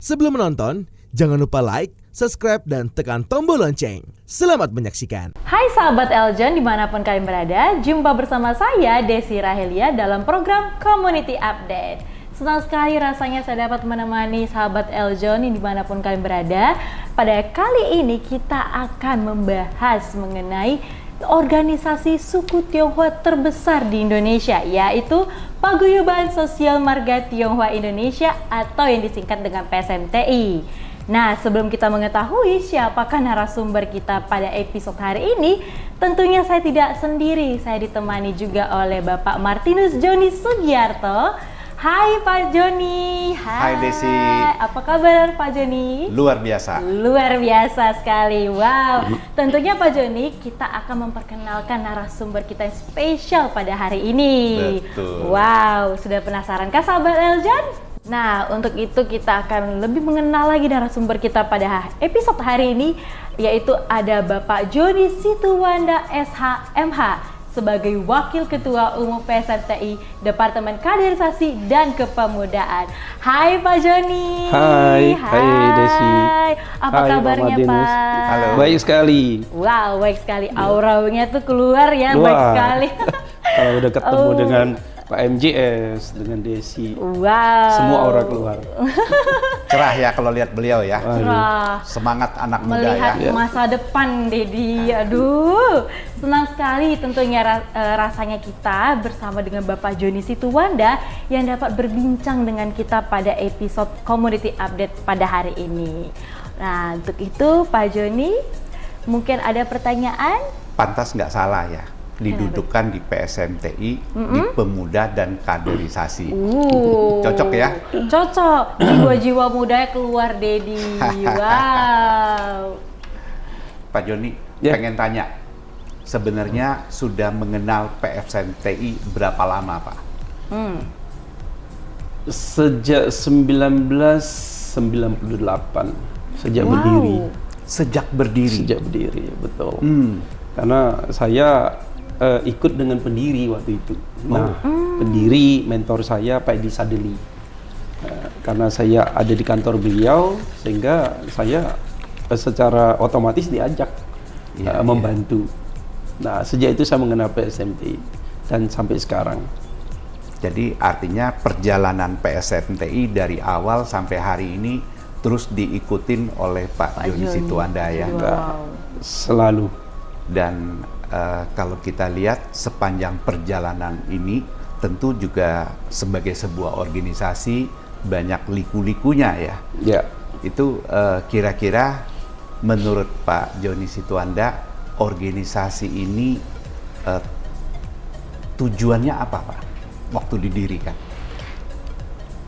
Sebelum menonton, jangan lupa like, subscribe, dan tekan tombol lonceng. Selamat menyaksikan. Hai sahabat Eljon dimanapun kalian berada, jumpa bersama saya Desi Rahelia dalam program Community Update. Senang sekali rasanya saya dapat menemani sahabat Eljon dimanapun kalian berada. Pada kali ini kita akan membahas mengenai organisasi suku Tionghoa terbesar di Indonesia, yaitu Paguyuban Sosial Marga Tionghoa Indonesia atau yang disingkat dengan PSMTI. Nah, sebelum kita mengetahui siapakah narasumber kita pada episode hari ini, tentunya saya tidak sendiri, saya ditemani juga oleh Bapak Martinus Joni Sugiarto. Hai Pak Joni. Hai Desi. Apa kabar Pak Joni? Luar biasa. Luar biasa sekali. Wow. Tentunya Pak Joni, kita akan memperkenalkan narasumber kita yang spesial pada hari ini. Betul. Wow, sudah penasaran kah sahabat Eljon? Nah, untuk itu kita akan lebih mengenal lagi narasumber kita pada episode hari ini, yaitu ada Bapak Joni Situwanda SH.MH sebagai Wakil Ketua Umum PSMTI Departemen Kaderisasi dan Kepemudaan. Hai Pak Joni. Hai Desi. Apa kabarnya Pak? Halo. Baik sekali. Wow, baik sekali. Auranya tuh keluar ya, baik sekali. Kalau udah ketemu dengan Pak MJS, dengan Desi, wow, semua aura keluar. Cerah ya kalau lihat beliau ya. Cerah. Semangat anak muda Melihat ya. masa depan, Dedi. Aduh, senang sekali tentunya rasanya kita bersama dengan Bapak Joni Situwanda yang dapat berbincang dengan kita pada episode Community Update pada hari ini. Nah, untuk itu Pak Joni, mungkin ada pertanyaan? Pantas nggak salah ya. Didudukkan di PSMTI di Pemuda dan Kaderisasi. Cocok ya? Cocok. Jiwa-jiwa mudanya keluar, Dedi. Wow. Pak Joni, Ya. pengen tanya. Sebenarnya sudah mengenal PSMTI berapa lama, Pak? Sejak 1998, sejak Wow. berdiri. Sejak berdiri. Sejak berdiri, betul. Karena saya ikut dengan pendiri waktu itu. Nah, pendiri mentor saya Pak Edi Sadeli. Karena saya ada di kantor beliau, sehingga saya secara otomatis diajak membantu. Nah, sejak itu saya mengenal PSMTI dan sampai sekarang. Jadi artinya perjalanan PSMTI dari awal sampai hari ini terus diikutin oleh Pak Joni Situwanda ya. Wow. Selalu. Dan kalau kita lihat sepanjang perjalanan ini tentu juga sebagai sebuah organisasi banyak liku-likunya ya. Ya. Itu kira-kira menurut Pak Joni Situwanda organisasi ini tujuannya apa Pak waktu didirikan?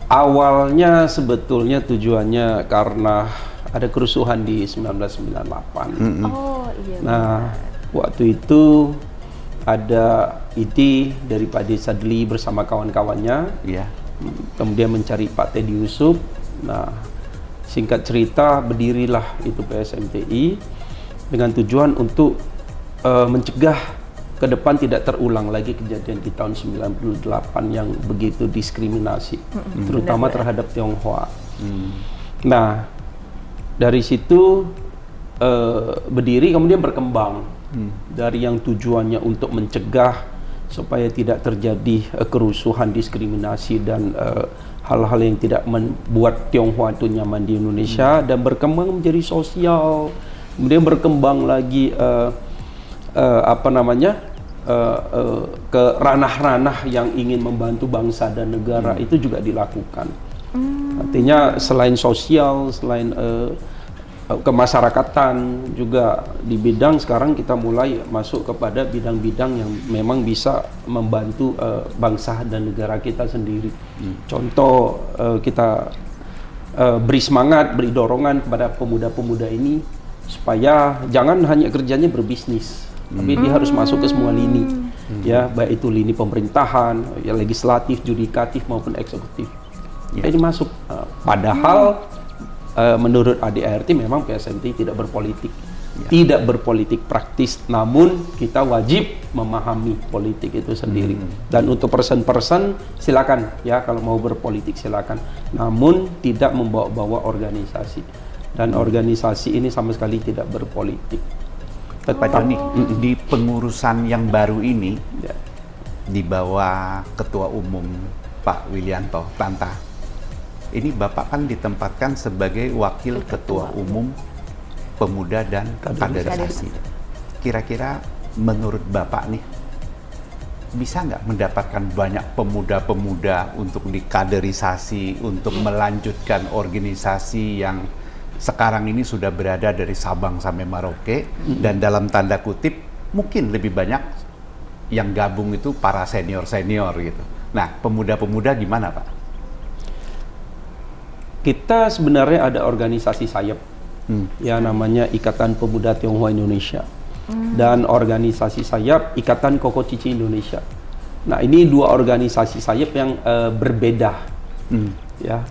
Awalnya sebetulnya tujuannya karena ada kerusuhan di 1998. Oh, iya. Nah, waktu itu ada ide dari Pak Edi Sadli bersama kawan-kawannya, Iya. kemudian mencari Pak Teddy Yusuf. Nah, singkat cerita berdirilah itu PSMTI dengan tujuan untuk mencegah ke depan tidak terulang lagi kejadian di tahun 98 yang begitu diskriminasi, terutama terhadap Tionghoa. Nah, dari situ berdiri kemudian berkembang dari yang tujuannya untuk mencegah supaya tidak terjadi kerusuhan, diskriminasi dan hal-hal yang tidak membuat Tionghoa itu nyaman di Indonesia, dan berkembang menjadi sosial, kemudian berkembang lagi ke ranah-ranah yang ingin membantu bangsa dan negara, itu juga dilakukan. Artinya selain sosial, selain kemasyarakatan, juga di bidang sekarang kita mulai masuk kepada bidang-bidang yang memang bisa membantu bangsa dan negara kita sendiri. Contoh, kita beri semangat, beri dorongan kepada pemuda-pemuda ini supaya jangan hanya kerjanya berbisnis, tapi dia harus masuk ke semua lini, ya, baik itu lini pemerintahan, ya, legislatif, yudikatif maupun eksekutif. Ini masuk. Padahal menurut ADART memang PSMTI tidak berpolitik. tidak berpolitik praktis, namun kita wajib memahami politik itu sendiri. Dan untuk person-person silakan ya, kalau mau berpolitik silakan, namun tidak membawa-bawa organisasi. Dan organisasi ini sama sekali tidak berpolitik. Pak Joni, di pengurusan yang baru ini Ya. di bawah Ketua Umum Pak Willianto Tanta, ini Bapak kan ditempatkan sebagai Wakil Ketua Umum Pemuda dan Kaderisasi. Kira-kira menurut Bapak nih, bisa nggak mendapatkan banyak pemuda-pemuda untuk dikaderisasi, untuk melanjutkan organisasi yang sekarang ini sudah berada dari Sabang sampai Merauke, dan dalam tanda kutip mungkin lebih banyak yang gabung itu para senior-senior gitu. Nah, pemuda-pemuda gimana Pak? Kita sebenarnya ada organisasi sayap, ya namanya Ikatan Pemuda Tionghoa Indonesia, dan organisasi sayap Ikatan Koko Cici Indonesia. Nah, ini dua organisasi sayap yang berbeda, ya.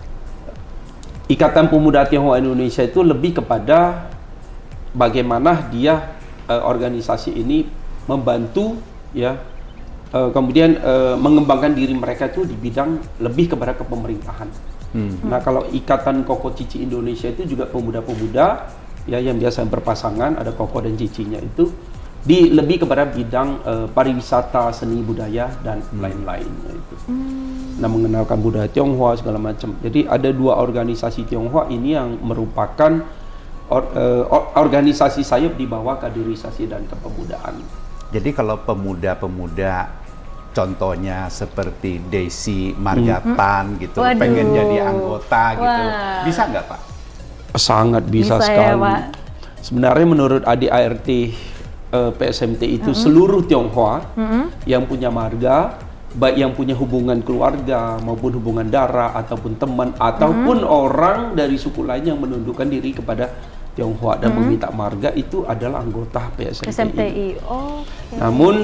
Ikatan Pemuda Tionghoa Indonesia itu lebih kepada bagaimana dia organisasi ini membantu, ya, kemudian mengembangkan diri mereka itu di bidang lebih kepada kepemerintahan. Nah, kalau Ikatan Koko Cici Indonesia itu juga pemuda-pemuda ya yang biasa berpasangan, ada koko dan cicinya itu lebih kepada bidang pariwisata, seni budaya dan lain-lainnya itu. Nah, mengenalkan budaya Tionghoa segala macam. Jadi ada dua organisasi Tionghoa ini yang merupakan organisasi sayap di bawah kaderisasi dan kepemudaan. Jadi kalau pemuda-pemuda contohnya seperti Desi Margapan gitu, Waduh. pengen jadi anggota gitu, Wah. bisa nggak Pak? Sangat bisa Bisa ya, sekali. Pak. Sebenarnya menurut ADART PSMT itu seluruh Tionghoa yang punya marga, baik yang punya hubungan keluarga maupun hubungan darah ataupun teman ataupun orang dari suku lain yang menundukkan diri kepada Tionghoa dan meminta marga, itu adalah anggota PSMTI. SMTI. Oh, oke. Namun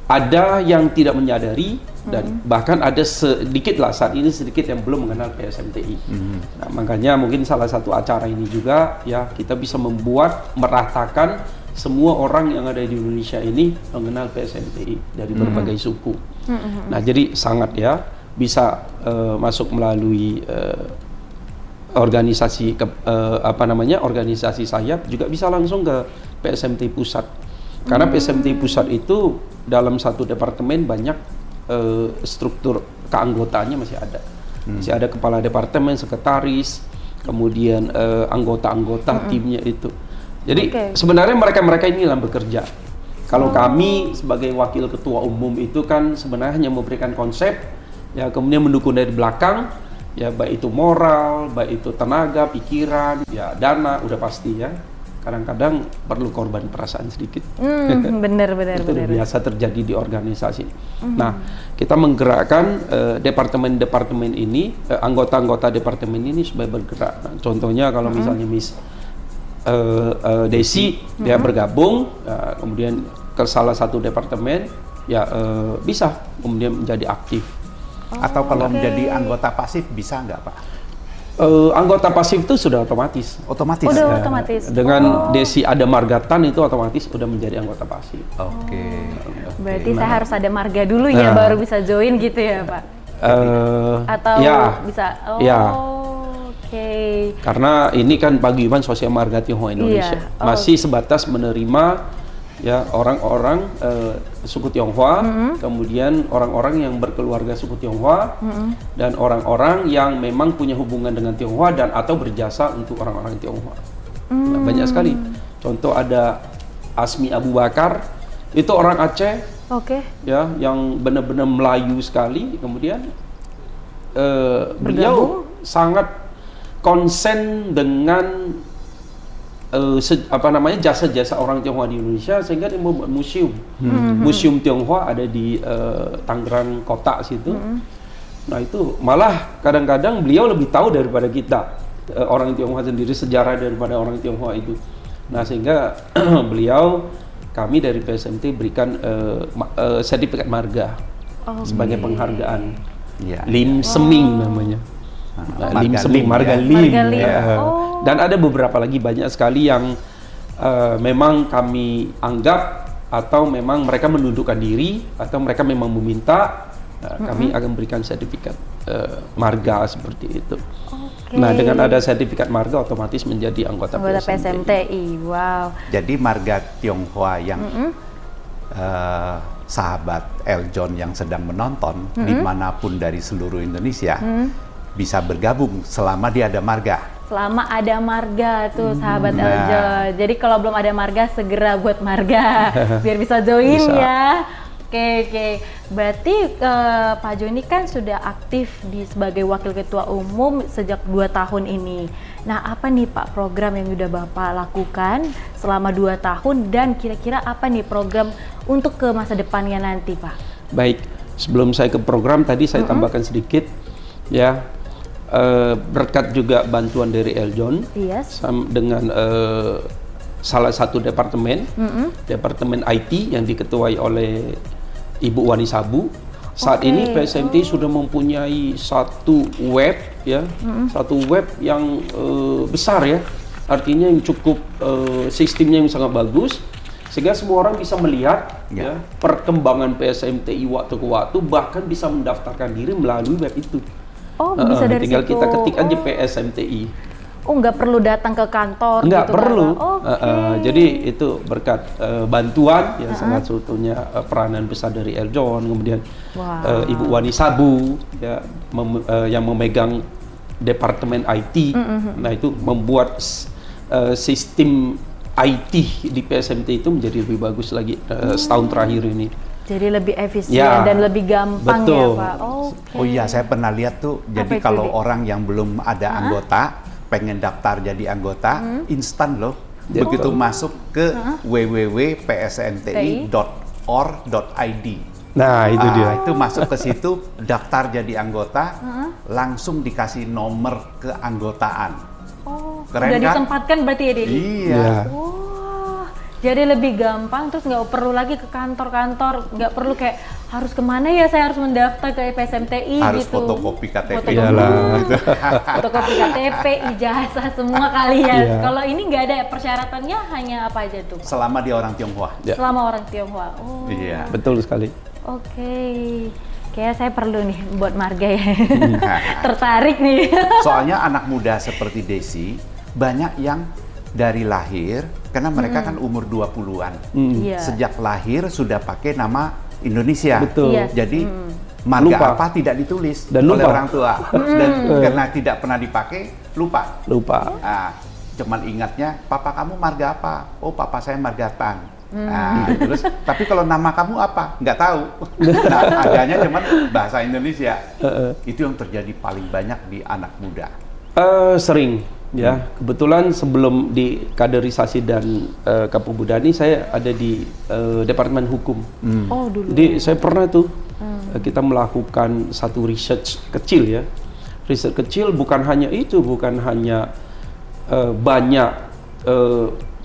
ada yang tidak menyadari dan bahkan ada sedikit lah saat ini sedikit yang belum mengenal PSMTI. Nah, makanya mungkin salah satu acara ini juga ya kita bisa meratakan semua orang yang ada di Indonesia ini mengenal PSMTI dari berbagai suku. Nah, jadi sangat ya bisa masuk melalui organisasi organisasi sayap, juga bisa langsung ke PSMT pusat. Karena PSMT pusat itu dalam satu departemen banyak struktur keanggotaannya masih ada. Masih ada kepala departemen, sekretaris, kemudian anggota-anggota timnya itu. Jadi sebenarnya mereka-mereka ini yang bekerja. Kalau kami sebagai wakil ketua umum itu kan sebenarnya hanya memberikan konsep, ya kemudian mendukung dari belakang, ya baik itu moral, baik itu tenaga, pikiran, ya dana, udah pasti ya. Kadang-kadang perlu korban perasaan sedikit. Bener. Itu biasa terjadi di organisasi. Nah, kita menggerakkan departemen-departemen ini, anggota-anggota departemen ini supaya bergerak. Nah, contohnya kalau misalnya Miss Desi dia bergabung, kemudian ke salah satu departemen, ya bisa kemudian menjadi aktif. Atau kalau menjadi anggota pasif bisa nggak Pak? Anggota pasif itu sudah otomatis. Otomatis. Udah ya? otomatis. Dengan Desi ada margatan itu otomatis udah menjadi anggota pasif. Oke. Berarti saya harus ada marga dulu ya baru bisa join gitu ya, Pak? Atau ya, bisa? Oh, ya. Oke. Karena ini kan paguyuban sosial marga Tionghoa Indonesia. Iya. Masih sebatas menerima ya orang-orang suku Tionghoa, kemudian orang-orang yang berkeluarga suku Tionghoa, dan orang-orang yang memang punya hubungan dengan Tionghoa dan atau berjasa untuk orang-orang Tionghoa. Nah, banyak sekali. Contoh ada Asmi Abu Bakar, itu orang Aceh, ya, yang benar-benar Melayu sekali. Kemudian beliau sangat konsen dengan jasa-jasa orang Tionghoa di Indonesia, sehingga dia membuat museum. Museum Tionghoa ada di Tangerang Kota situ. Nah, itu malah kadang-kadang beliau lebih tahu daripada kita, orang Tionghoa sendiri, sejarah daripada orang Tionghoa itu. Nah, sehingga kami dari PSMT berikan sertifikat marga sebagai penghargaan. Ya. Lim Seming namanya. Lim Seming, marga Lim. Marga Lim. Ya. Dan ada beberapa lagi banyak sekali yang memang kami anggap atau memang mereka menundukkan diri atau mereka memang meminta, kami akan berikan sertifikat marga seperti itu. Nah, dengan ada sertifikat marga otomatis menjadi anggota PSMTI. Wow. Jadi marga Tionghoa yang sahabat Eljon yang sedang menonton dimanapun dari seluruh Indonesia bisa bergabung selama dia ada marga. Selama ada marga tuh sahabat Eljon. Jadi kalau belum ada marga segera buat marga biar bisa join ya. Oke. Berarti Pak Joni kan sudah aktif sebagai Wakil Ketua Umum sejak 2 tahun ini. Nah, apa nih Pak program yang udah Bapak lakukan selama 2 tahun dan kira-kira apa nih program untuk ke masa depannya nanti, Pak? Baik, sebelum saya ke program tadi saya tambahkan sedikit ya. Berkat juga bantuan dari Eljon dengan salah satu departemen IT yang diketuai oleh Ibu Wani Sabu. Saat ini PSMTI sudah mempunyai satu web ya, satu web yang besar ya, artinya yang cukup sistemnya yang sangat bagus, sehingga semua orang bisa melihat ya perkembangan PSMTI waktu ke waktu, bahkan bisa mendaftarkan diri melalui web itu. Bisa dari tinggal situ. kita ketik aja PSMTI. Nggak perlu datang ke kantor nggak gitu, perlu. Jadi itu berkat bantuan ya, salah satunya peranan besar dari Eljon, kemudian Ibu Wani Sabu ya, yang memegang departemen IT. Nah, itu membuat sistem IT di PSMT itu menjadi lebih bagus lagi setahun terakhir ini. Jadi lebih efisien dan lebih gampang ya, Pak. Oh iya, saya pernah lihat tuh. Jadi kalau orang yang belum ada anggota pengen daftar jadi anggota, instan loh. Begitu masuk ke www.psmti.or.id. Nah, itu dia. Itu masuk ke situ, daftar jadi anggota, langsung dikasih nomor keanggotaan. Keren udah kan? ditempatkan berarti ya, Dedi? Iya. Jadi lebih gampang, terus nggak perlu lagi ke kantor-kantor, nggak perlu kayak harus kemana ya, saya harus mendaftar ke PSMTI harus gitu. fotokopi KTP. Fotokopi KTP, ijazah semua kalian. Kalau ini nggak ada persyaratannya, hanya apa aja tuh? Selama dia orang Tionghoa. Selama orang Tionghoa. Iya. Betul sekali. Kayaknya saya perlu nih buat marga ya. Tertarik nih. Soalnya anak muda seperti Desi banyak yang dari lahir, karena mereka kan umur 20-an. Sejak lahir sudah pakai nama Indonesia. Betul. Jadi marga apa tidak ditulis dan oleh lupa. orang tua. Dan karena tidak pernah dipakai, lupa. Cuman ingatnya, papa kamu marga apa? Oh, papa saya marga Tan. Terus, tapi kalau nama kamu apa? Nggak tahu. Nah, adanya cuman bahasa Indonesia. Itu yang terjadi paling banyak di anak muda. Sering. Ya, kebetulan sebelum di kaderisasi dan Kapubudani saya ada di Departemen Hukum. Dulu. Jadi saya pernah tuh kita melakukan satu research kecil ya. Research kecil bukan hanya banyak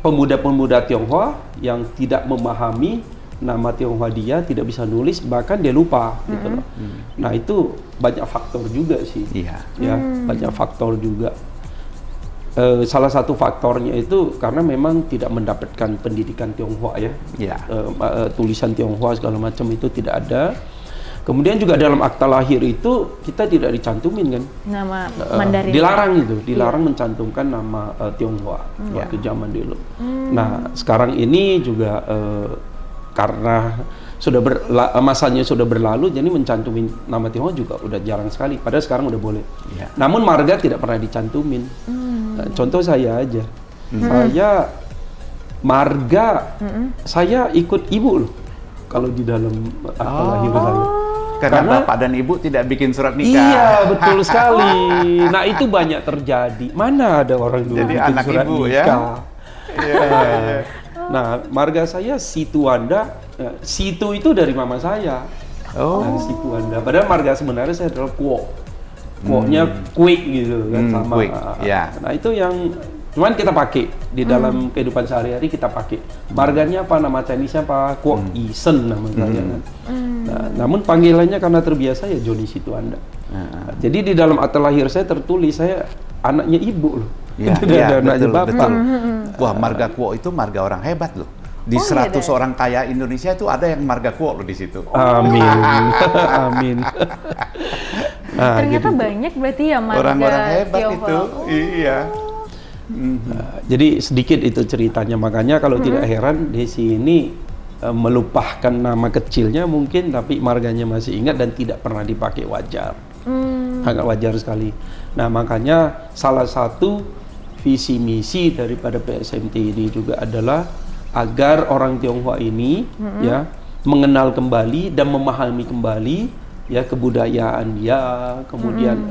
pemuda-pemuda Tionghoa yang tidak memahami nama Tionghoa dia, tidak bisa nulis, bahkan dia lupa gitu loh. Nah, itu banyak faktor juga sih. Iya. Ya, banyak faktor juga. Salah satu faktornya itu karena memang tidak mendapatkan pendidikan Tionghoa ya, tulisan Tionghoa segala macam itu tidak ada. Kemudian juga dalam akta lahir itu kita tidak dicantumin kan nama Mandarin. Dilarang mencantumkan nama Tionghoa waktu zaman dulu. Nah, sekarang ini juga karena sudah masanya sudah berlalu, jadi mencantumin nama Tionghoa juga udah jarang sekali. Padahal sekarang udah boleh. Namun marga tidak pernah dicantumin. Contoh saya aja, saya marga, saya ikut ibu loh kalau di dalam akta lahir lalu. Karena bapak dan ibu tidak bikin surat nikah. Iya, betul sekali. Nah, itu banyak terjadi. Mana ada orang dulu jadi bikin anak surat ibu nikah. Nah, marga saya Situanda. Situ itu dari mama saya. Nah, Situanda. Padahal marga sebenarnya saya adalah Kuok. Kuoknya quick gitu kan, sama. Nah, itu yang cuman kita pakai di dalam kehidupan sehari-hari, kita pakai. Marganya apa, nama Chinese-nya apa? Kuok Isen nama saya kan. Nah, namun panggilannya karena terbiasa ya Joni Situanda. Jadi di dalam akta lahir saya tertulis saya anaknya ibu loh. Ya, Tidak ada anaknya betul, bapak. betul. Wah, marga Kuok itu marga orang hebat loh. Di Oh, iya 100 deh. orang kaya Indonesia itu ada yang marga Kuok loh di situ. Amin. Amin. Nah, Ternyata gitu. banyak berarti ya marga Orang-orang hebat Tionghoa. itu. Oh. Iya. Jadi sedikit itu ceritanya, makanya kalau tidak heran Desi ini melupakan nama kecilnya mungkin, tapi marganya masih ingat dan tidak pernah dipakai, wajar. Sangat wajar sekali. Nah, makanya salah satu visi misi daripada PSMT ini juga adalah agar orang Tionghoa ini ya mengenal kembali dan memahami kembali ya kebudayaan dia, kemudian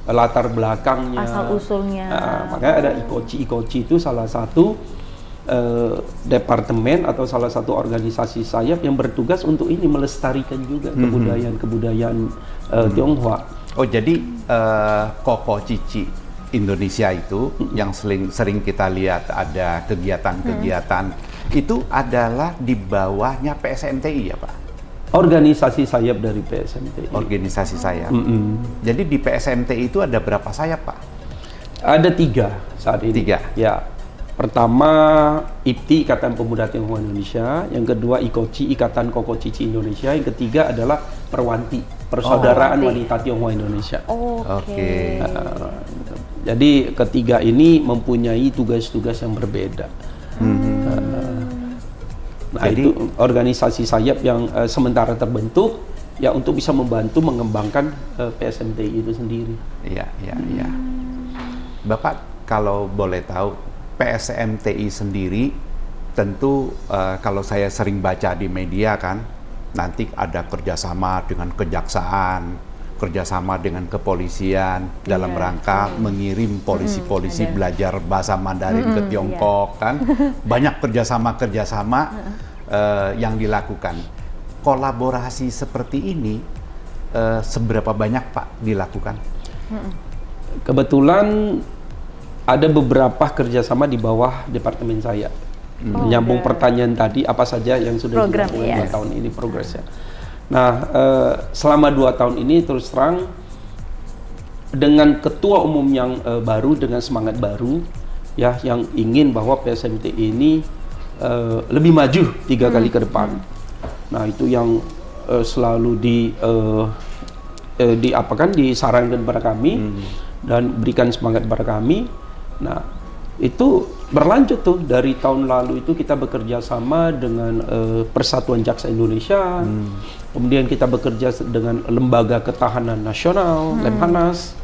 latar belakangnya, Asal usulnya. makanya ada IKOCI. IKOCI itu salah satu departemen atau salah satu organisasi sayap yang bertugas untuk ini melestarikan juga kebudayaan Tionghoa. Oh, jadi Koko Cici Indonesia itu yang sering kita lihat ada kegiatan-kegiatan itu adalah di bawahnya PSMTI ya Pak? Organisasi sayap dari PSMTI. Organisasi sayap. Jadi di PSMTI itu ada berapa sayap Pak? Ada 3 saat ini. 3? Ya. Pertama IPTI, Ikatan Pemuda Tionghoa Indonesia. Yang kedua IKOCI, Ikatan Koko Cici Indonesia. Yang ketiga adalah Perwanti, Persaudaraan Wanita Tionghoa Indonesia. Oke. Jadi ketiga ini mempunyai tugas-tugas yang berbeda. Nah, Jadi- itu organisasi sayap yang sementara terbentuk ya untuk bisa membantu mengembangkan PSMTI itu sendiri. Iya, iya, iya. Bapak kalau boleh tahu PSMTI sendiri tentu kalau saya sering baca di media kan nanti ada kerjasama dengan kejaksaan, kerjasama dengan kepolisian dalam rangka mengirim polisi-polisi belajar bahasa Mandarin ke Tiongkok kan, banyak kerjasama yang dilakukan. Kolaborasi seperti ini seberapa banyak Pak dilakukan? Kebetulan ada beberapa kerjasama di bawah departemen saya. Menyambung pertanyaan tadi, apa saja yang sudah Program, dilakukan 2 yes. tahun ini progresnya. Nah, selama 2 tahun ini terus terang dengan ketua umum yang baru, dengan semangat baru, ya, yang ingin bahwa PSMT ini lebih maju 3 kali ke depan. Nah, itu yang selalu disarankan kepada kami dan berikan semangat kepada kami. Nah, itu berlanjut tuh dari tahun lalu itu kita bekerja sama dengan Persatuan Jaksa Indonesia, kemudian kita bekerja dengan Lembaga Ketahanan Nasional, Lemhanas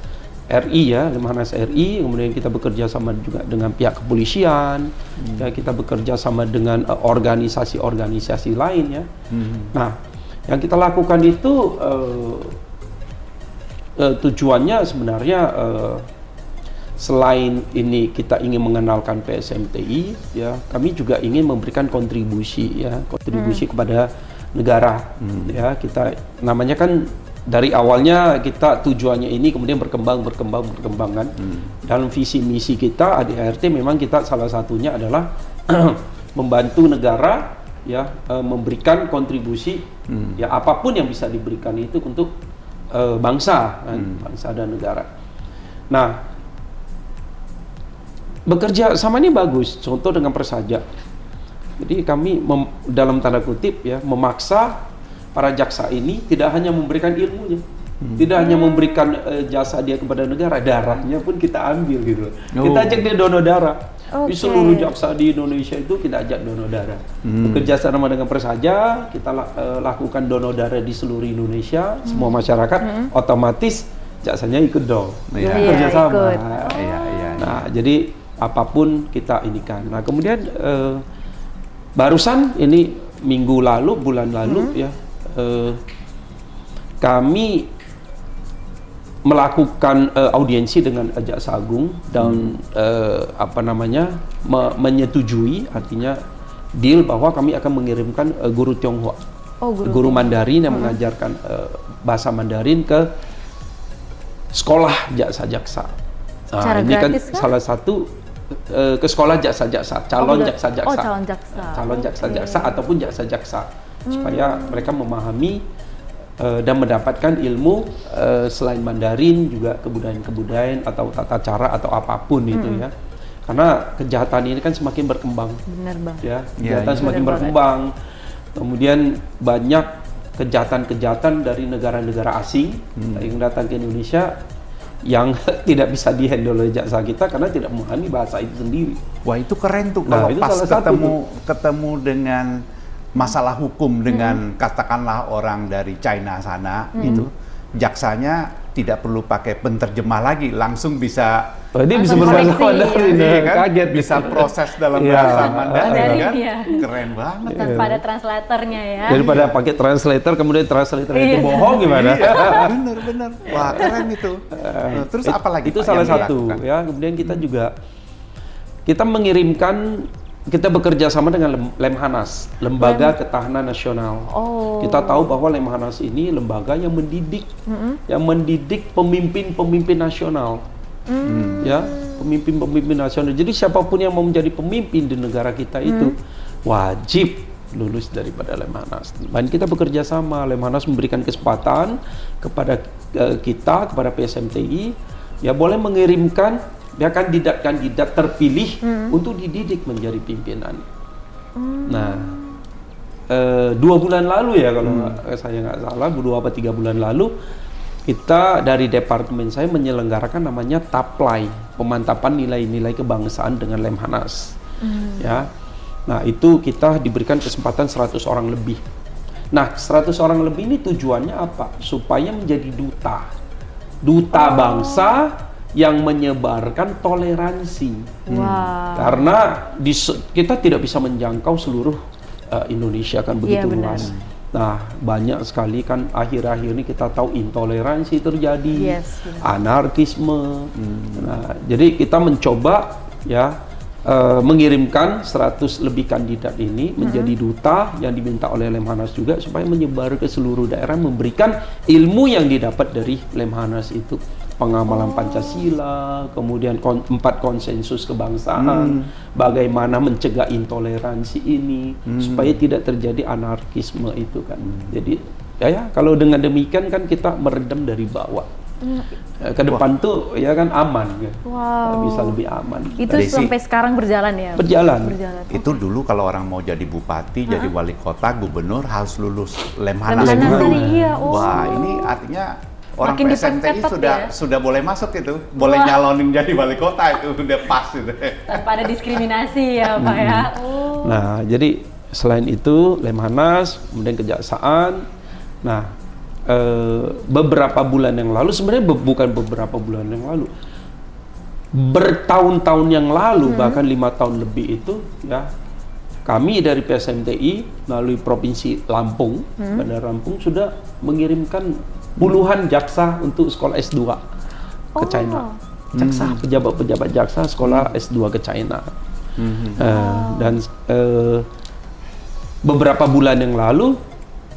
RI ya, Lemhanas RI, kemudian kita bekerja sama juga dengan pihak kepolisian, ya, kita bekerja sama dengan organisasi-organisasi lain ya. Nah, yang kita lakukan itu tujuannya sebenarnya selain ini kita ingin mengenalkan PSMTI, ya, kami juga ingin memberikan kontribusi kepada negara. Ya, kita namanya kan dari awalnya kita tujuannya ini kemudian berkembang kan. Dalam visi misi kita ADART memang kita salah satunya adalah membantu negara ya, memberikan kontribusi ya apapun yang bisa diberikan itu untuk bangsa kan, bangsa dan negara. Nah, bekerja sama ini bagus, contoh dengan Persaja. Jadi kami dalam tanda kutip ya memaksa para jaksa ini tidak hanya memberikan ilmunya, tidak hanya memberikan jasa dia kepada negara, darahnya pun kita ambil gitu. Kita ajak dia donor darah. Di seluruh jaksa di Indonesia itu kita ajak donor darah. Bekerja sama dengan Persaja, kita lakukan donor darah di seluruh Indonesia, semua masyarakat otomatis jaksanya ikut dong. Iya. Kerja sama. Ikut. Iya, iya. Nah, jadi apapun kita ini kan. Nah, kemudian barusan ini bulan lalu ya, kami melakukan audiensi dengan Jaksa Agung dan menyetujui, artinya deal bahwa kami akan mengirimkan guru Tionghoa, guru Mandarin yang mengajarkan bahasa Mandarin ke sekolah jaksa-jaksa. Nah, ini kan salah satu ke sekolah jaksa-jaksa, calon jaksa-jaksa, calon jaksa-jaksa ataupun jaksa-jaksa, supaya mereka memahami dan mendapatkan ilmu selain Mandarin juga kebudayaan-kebudayaan atau tata cara atau apapun itu ya. Karena kejahatan ini kan semakin berkembang. Benar Bang. Ya, Iya, kejahatan iya. semakin Benar berkembang. Kemudian banyak kejahatan-kejahatan dari negara-negara asing yang datang ke Indonesia yang tidak bisa dihandle oleh jaksa kita karena tidak memahami bahasa itu sendiri. Wah, itu keren tuh Nah, kalau itu pas salah satu ketemu dengan masalah hukum dengan katakanlah orang dari China sana itu, jaksanya tidak perlu pakai penterjemah lagi, langsung bisa Dia bisa Langsung berbahasa koreksi, Mandarin, iya kan? kaget bisa proses dalam Iya. bahasa Mandarin Mandarin, kan? iya. Keren banget. Tanpa ada translatornya ya. Daripada pakai translator kemudian translator itu Iya. bohong gimana? Bener. Wah, keren itu. Terus apa lagi Itu Pak, salah yang satu dilakukan? ya. Kemudian kita juga kita bekerja sama dengan Lemhanas, Lembaga Ketahanan Nasional. Oh. Kita tahu bahwa Lemhanas ini lembaga yang mendidik pemimpin-pemimpin nasional. Ya, pemimpin-pemimpin nasional. Jadi siapapun yang mau menjadi pemimpin di negara kita itu wajib lulus daripada Lemhanas. Dan kita bekerja sama, Lemhanas memberikan kesempatan kepada kepada PSMTI ya boleh mengirimkan kandidat-kandidat terpilih untuk dididik menjadi pimpinan. Nah, 2 bulan lalu ya kalau saya nggak salah, 2 atau 3 bulan lalu kita dari departemen saya menyelenggarakan namanya TAPLAI, pemantapan nilai-nilai kebangsaan dengan Lemhanas. Ya. Nah, itu kita diberikan kesempatan 100 orang lebih. Nah, 100 orang lebih ini tujuannya apa? Supaya menjadi duta bangsa yang menyebarkan toleransi. Wow. Karena kita tidak bisa menjangkau seluruh Indonesia kan begitu Iya, benar. luas. Nah, banyak sekali kan akhir-akhir ini kita tahu intoleransi terjadi, Yes, benar. anarkisme. Nah, jadi kita mencoba ya mengirimkan 100 lebih kandidat ini menjadi duta yang diminta oleh Lemhanas juga supaya menyebar ke seluruh daerah, memberikan ilmu yang didapat dari Lemhanas itu. Pengamalan Pancasila, kemudian 4 konsensus kebangsaan, bagaimana mencegah intoleransi ini supaya tidak terjadi anarkisme itu kan. Jadi ya kalau dengan demikian kan kita meredam dari bawah. Ke depan tuh ya kan aman kan. Wow. Bisa lebih aman. Itu Desi. sampai sekarang berjalan ya? Berjalan. Itu dulu kalau orang mau jadi bupati, jadi wali kota, gubernur harus lulus Lemhanas Lemhanas dulu. tadi, iya. Oh. Wah, ini artinya orang Makin PSMTI diperketat sudah boleh masuk itu, boleh nyalonin jadi wali kota itu udah pas itu. Tanpa ada diskriminasi ya Pak ya? Oh. Nah, jadi selain itu Lemhanas, kemudian kejaksaan. Nah, beberapa bulan yang lalu, sebenarnya bukan beberapa bulan yang lalu, bertahun-tahun yang lalu, bahkan 5 tahun lebih itu, ya, kami dari PSMTI melalui Provinsi Lampung, Bandar Lampung sudah mengirimkan puluhan jaksa untuk sekolah S2 ke China. Jaksa, pejabat-pejabat jaksa sekolah S2 ke China. Dan beberapa bulan yang lalu,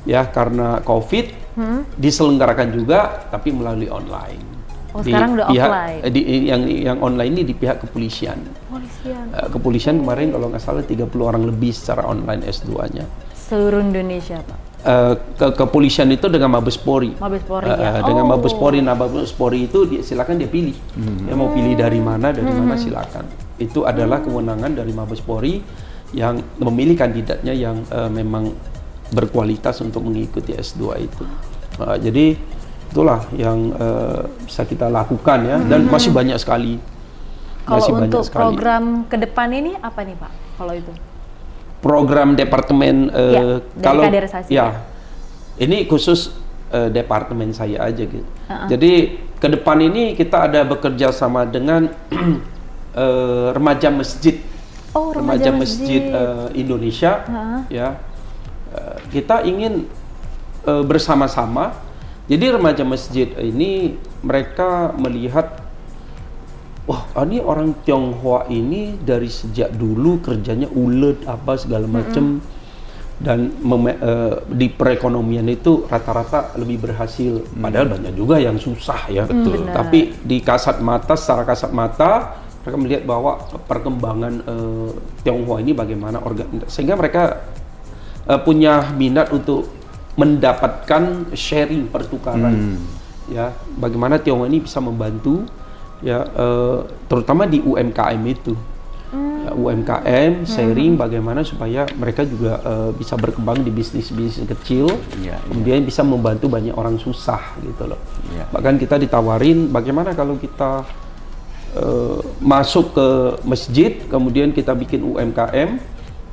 ya karena COVID, diselenggarakan juga, tapi melalui online. Oh, sekarang udah offline. Yang online ini di pihak kepolisian. Polisian. Kepolisian kemarin kalau nggak salah 30 orang lebih secara online S2-nya. Seluruh Indonesia Pak? Kepolisian itu dengan Mabes Polri. Mabes Polri ya? Dengan Oh. Mabes Polri, nah Mabes Polri itu silakan dia pilih. Dia mau pilih dari mana silakan. Itu adalah kewenangan dari Mabes Polri yang memilih kandidatnya yang memang berkualitas untuk mengikuti S2 itu. Jadi itulah yang bisa kita lakukan ya, dan masih banyak sekali. Kalau untuk program ke depan ini apa nih Pak? Kalau itu? Program departemen Ya, dari kaderisasi. ya, ini khusus departemen saya aja gitu. Jadi ke depan ini kita ada bekerja sama dengan remaja masjid, Oh, remaja masjid Indonesia, ya. Kita ingin bersama-sama. Jadi remaja masjid ini mereka melihat, wah ini orang Tionghoa ini dari sejak dulu kerjanya ulet apa segala macam, dan di perekonomian itu rata-rata lebih berhasil. Padahal banyak juga yang susah ya. Betul. Tapi secara kasat mata mereka melihat bahwa perkembangan Tionghoa ini bagaimana sehingga mereka punya minat untuk mendapatkan sharing pertukaran. Ya, bagaimana Tionghoa ini bisa membantu ya terutama di UMKM itu. Ya, UMKM sharing bagaimana supaya mereka juga bisa berkembang di bisnis-bisnis kecil, kemudian bisa membantu banyak orang susah gitu loh. Bahkan kita ditawarin bagaimana kalau kita masuk ke masjid, kemudian kita bikin UMKM,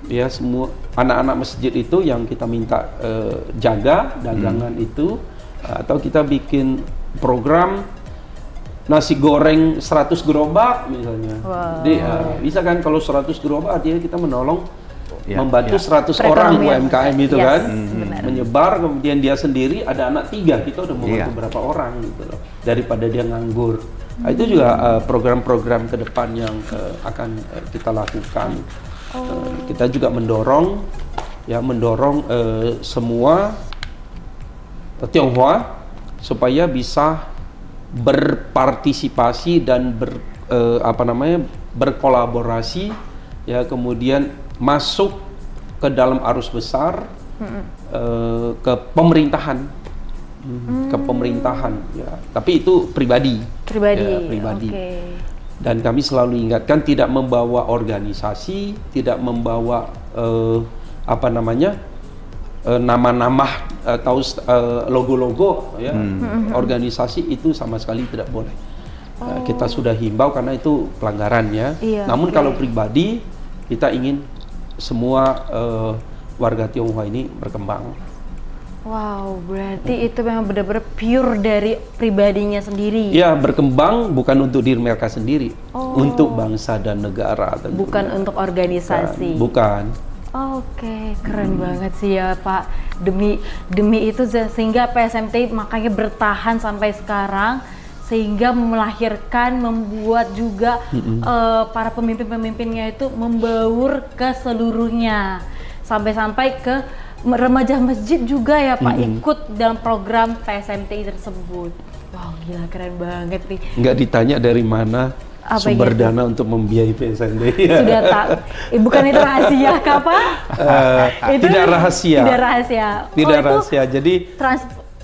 ya semua anak-anak masjid itu yang kita minta jaga dagangan itu, atau kita bikin program nasi goreng 100 gerobak misalnya. Jadi bisa kan kalau 100 gerobak artinya kita menolong membantu 100 orang UMKM itu kan, menyebar, kemudian dia sendiri ada anak 3, kita udah membantu berapa orang gitu loh, daripada dia nganggur. Nah, itu juga program-program ke depan yang akan kita lakukan. Kita juga mendorong semua Tionghoa supaya bisa berpartisipasi dan berkolaborasi, ya, kemudian masuk ke dalam arus besar ke pemerintahan, ya. Tapi itu pribadi. Ya, pribadi. Dan kami selalu ingatkan tidak membawa organisasi, tidak membawa nama-nama atau logo-logo, ya. Organisasi itu sama sekali tidak boleh. Kita sudah himbau karena itu pelanggaran, ya. Namun kalau pribadi, kita ingin semua warga Tionghoa ini berkembang. Wow, berarti itu memang benar-benar pure dari pribadinya sendiri. Ya, berkembang bukan untuk diri mereka sendiri, untuk bangsa dan negara. Tentunya. Bukan untuk organisasi. Bukan. Oke, keren banget sih ya Pak. Demi itu sehingga PSMTI makanya bertahan sampai sekarang, sehingga membuat juga para pemimpin-pemimpinnya itu membaur ke seluruhnya, sampai ke remaja masjid juga ya Pak, ikut dalam program PSMTI tersebut. Wow, gila, keren banget nih. Nggak ditanya dari mana sumber dana untuk membiayai PSMTI. Sudah tak, bukan itu rahasia kah Pak? Tidak rahasia. Tidak rahasia. Tidak rahasia. Jadi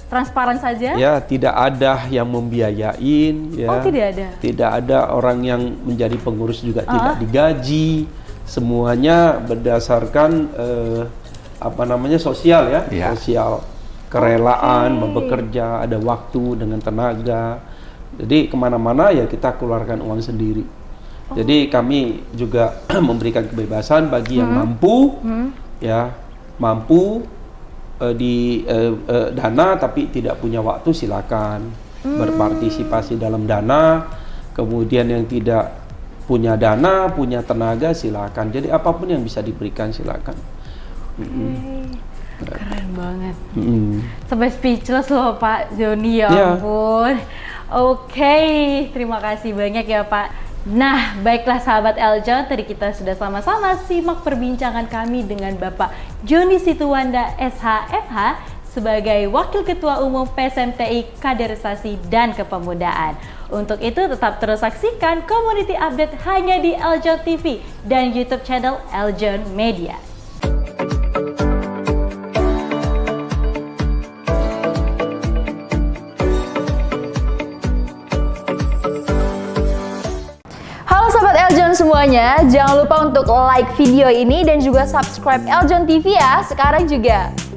transparan saja? Ya, tidak ada yang membiayain. Ya. Oh, tidak ada. Tidak ada orang yang menjadi pengurus juga tidak digaji. Semuanya berdasarkan sosial, ya, sosial, kerelaan, bekerja, ada waktu dengan tenaga. Jadi kemana-mana ya kita keluarkan uang sendiri. Jadi kami juga memberikan kebebasan bagi yang mampu, ya, mampu di dana tapi tidak punya waktu, silakan berpartisipasi dalam dana. Kemudian yang tidak punya dana, punya tenaga, silakan. Jadi apapun yang bisa diberikan silakan. Keren banget. Sampai speechless loh Pak Joni, ya ampun. Oke, terima kasih banyak ya Pak. Nah, baiklah sahabat Eljon, tadi kita sudah sama-sama simak perbincangan kami dengan Bapak Joni Situwanda SHFH sebagai Wakil Ketua Umum PSMTI Kaderisasi dan Kepemudaan. Untuk itu tetap terus saksikan Community Update hanya di Eljon TV dan YouTube channel Eljon Media. Semuanya, jangan lupa untuk like video ini dan juga subscribe Eljon TV ya, sekarang juga.